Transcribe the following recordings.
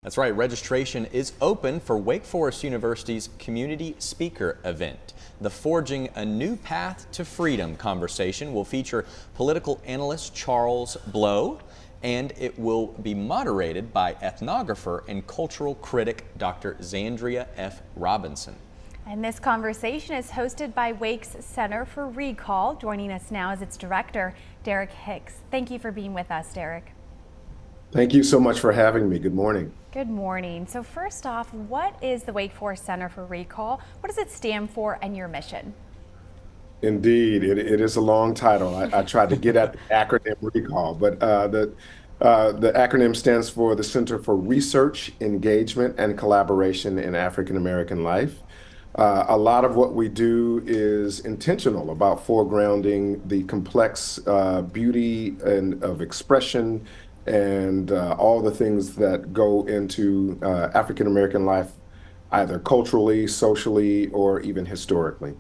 That's right, registration is open for Wake Forest University's Community Speaker event. The Forging a New Path to Freedom conversation will feature political analyst Charles Blow, and it will be moderated by ethnographer and cultural critic Dr. Zandria F. Robinson. And this conversation is hosted by Wake's Center for Recall. Joining us now is its director, Derek Hicks. Thank you for being with us, Derek. Thank you so much for having me. Good morning. Good morning. So first off, what is the Wake Forest Center for Recall? What does it stand for and your mission? Indeed, it is a long title. I tried to get at the acronym RECALL, but the acronym stands for the Center for Research, Engagement, and Collaboration in African American Life. A lot of what we do is intentional about foregrounding the complex beauty and of expression and all the things that go into African American life, either culturally, socially, or even historically.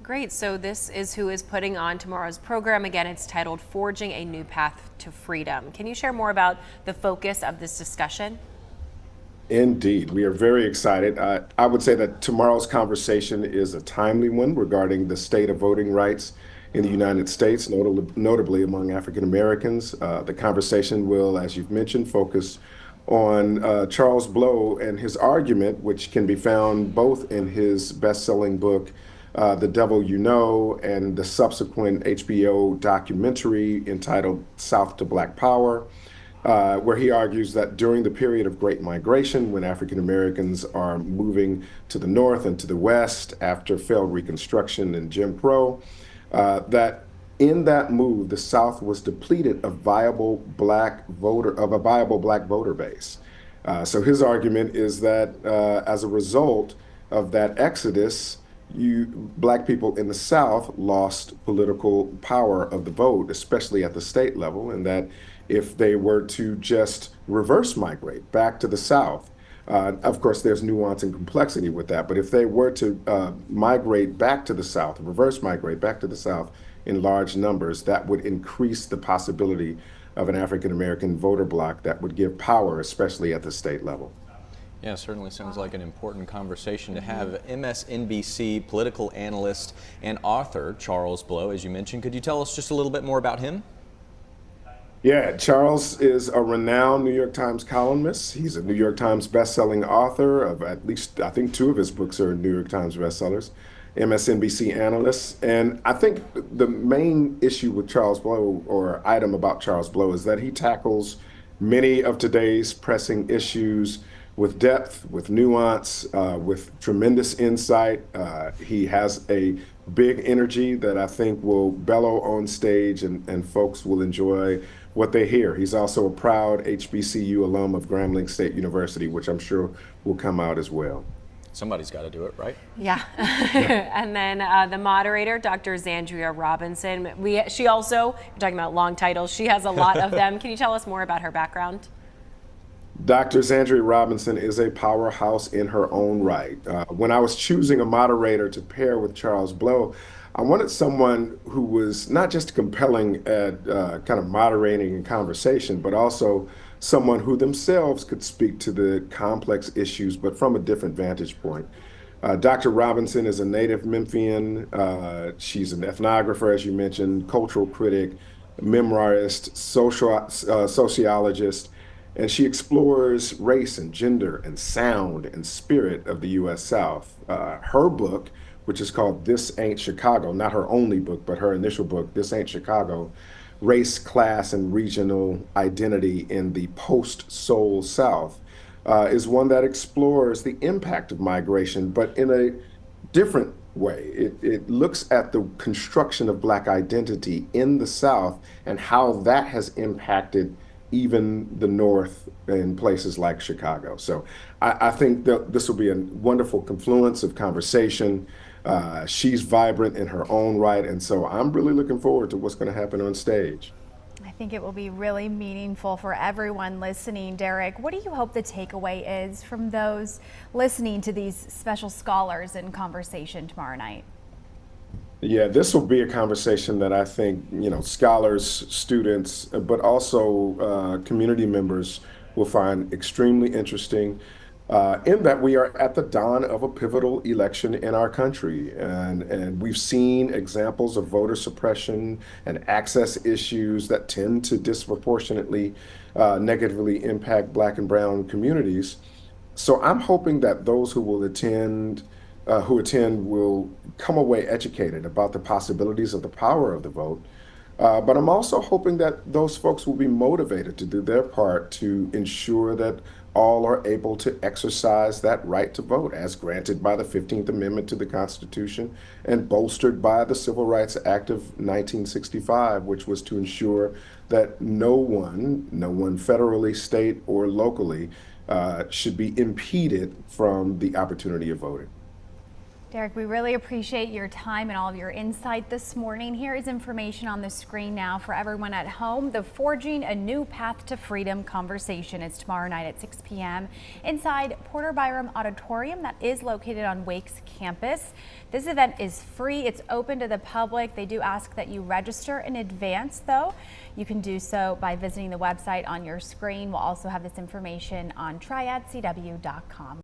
Great. So this is who is putting on tomorrow's program. Again, it's titled Forging a New Path to Freedom. Can you share more about the focus of this discussion? Indeed, we are very excited. I would say that tomorrow's conversation is a timely one regarding the state of voting rights in the United States, notably among African Americans. The conversation will, as you've mentioned, focus on Charles Blow and his argument, which can be found both in his best-selling book, The Devil You Know, and the subsequent HBO documentary entitled South to Black Power, where he argues that during the period of Great Migration, when African Americans are moving to the North and to the West after failed Reconstruction and Jim Crow, that in that move, the South was depleted of a viable black voter base. So his argument is that as a result of that exodus, black people in the South lost political power of the vote, especially at the state level, and that if they were to just reverse migrate back to the South, of course, there's nuance and complexity with that, but if they were to migrate back to the South, reverse migrate back to the South in large numbers, that would increase the possibility of an African American voter bloc that would give power, especially at the state level. Yeah, certainly sounds like an important conversation to have. MSNBC political analyst and author Charles Blow, as you mentioned, could you tell us just a little bit more about him? Yeah, Charles is a renowned New York Times columnist. He's a New York Times best-selling author of at least, I think, 2 of his books are New York Times bestsellers, MSNBC analyst. And I think the main issue with Charles Blow, or item about Charles Blow, is that he tackles many of today's pressing issues with depth, with nuance, with tremendous insight. He has a big energy that I think will bellow on stage and folks will enjoy what they hear. He's also a proud HBCU alum of Grambling State University, which I'm sure will come out as well. Somebody's got to do it, right? Yeah. And then the moderator, Dr. Zandria Robinson. She also, you're talking about long titles, she has a lot of them. Can you tell us more about her background? Dr. Zandria Robinson is a powerhouse in her own right. When I was choosing a moderator to pair with Charles Blow, I wanted someone who was not just compelling at kind of moderating conversation, but also someone who themselves could speak to the complex issues, but from a different vantage point. Dr. Robinson is a native Memphian. She's an ethnographer, as you mentioned, cultural critic, memoirist, sociologist, and she explores race and gender and sound and spirit of the U.S. South. Her book, which is called This Ain't Chicago, not her only book, but her initial book, This Ain't Chicago, Race, Class, and Regional Identity in the Post-Soul South, is one that explores the impact of migration, but in a different way. It looks at the construction of Black identity in the South and how that has impacted even the North in places like Chicago. So I think that this will be a wonderful confluence of conversation. She's vibrant in her own right, and so I'm really looking forward to what's going to happen on stage. I think it will be really meaningful for everyone listening. Derek, what do you hope the takeaway is from those listening to these special scholars in conversation tomorrow night? Yeah, this will be a conversation that I think, scholars, students, but also community members will find extremely interesting. In that we are at the dawn of a pivotal election in our country. And we've seen examples of voter suppression and access issues that tend to disproportionately negatively impact Black and Brown communities. So I'm hoping that those who attend will come away educated about the possibilities of the power of the vote. But I'm also hoping that those folks will be motivated to do their part to ensure that all are able to exercise that right to vote as granted by the 15th Amendment to the Constitution and bolstered by the Civil Rights Act of 1965, which was to ensure that no one federally, state, or locally should be impeded from the opportunity of voting. Derek, we really appreciate your time and all of your insight this morning. Here is information on the screen now for everyone at home. The Forging a New Path to Freedom conversation is tomorrow night at 6 p.m. inside Porter Byram Auditorium that is located on Wake's campus. This event is free. It's open to the public. They do ask that you register in advance, though. You can do so by visiting the website on your screen. We'll also have this information on triadcw.com.